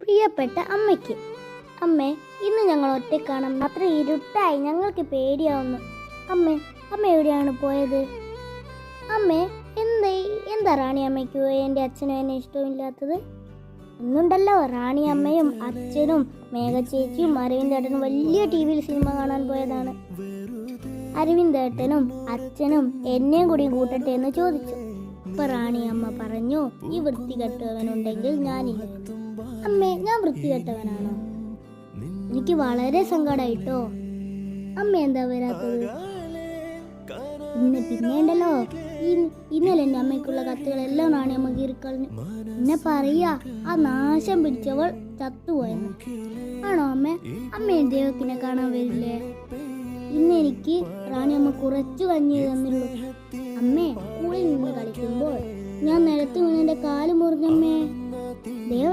പ്രിയപ്പെട്ട അമ്മയ്ക്ക്. അമ്മേ, ഇന്ന് ഞങ്ങൾ ഒറ്റക്കാണ്. അത്ര ഇരുട്ടായി, ഞങ്ങൾക്ക് പേടിയാവുന്നു. അമ്മേ, അമ്മ എവിടെയാണ് പോയത്? അമ്മേ, എന്താ റാണി അമ്മയ്ക്ക് എൻ്റെ അച്ഛനും എന്നെ ഇഷ്ടമില്ലാത്തത്? ഇന്നുണ്ടല്ലോ റാണി അമ്മയും അച്ഛനും മേഘ ചേച്ചിയും അരവിന്ദേട്ടനും വലിയ ടി.വിയിൽ സിനിമ കാണാൻ പോയതാണ്. അരവിന്ദേട്ടനും അച്ഛനും എന്നെയും കൂടി കൂട്ടട്ടെ എന്ന് ചോദിച്ചു. അപ്പൊ റാണി അമ്മ പറഞ്ഞു, ഈ വൃത്തികെട്ടവനുണ്ടെങ്കിൽ ഞാനില്ല. അമ്മേ, ഞാൻ വൃത്തികെട്ടവനാണോ? എനിക്ക് വളരെ സങ്കടമായിട്ടോ. അമ്മ എന്താ വരാത്തത്? പിന്നെയുണ്ടല്ലോ, ഇന്നലെ എൻ്റെ അമ്മയ്ക്കുള്ള കത്തുകളെല്ലാം റാണി അമ്മ കീറിക്കളഞ്ഞു. പിന്നെ പറയാ, ആ നാശം പിടിച്ചവൾ ചത്തുപോയെന്ന്. ആണോ അമ്മ? അമ്മ ദൈവത്തിനെ കാണാൻ വരില്ലേ? ഇന്ന് എനിക്ക് റാണി അമ്മ കുറച്ചു കഞ്ഞി തന്നുള്ളൂ. അമ്മേ, സ്കൂളിൽ നിന്ന് കളിക്കുമ്പോൾ ഞാൻ നിലത്ത് വീണ് എൻ്റെ കാല് മുറിഞ്ഞമ്മേ. ദേവ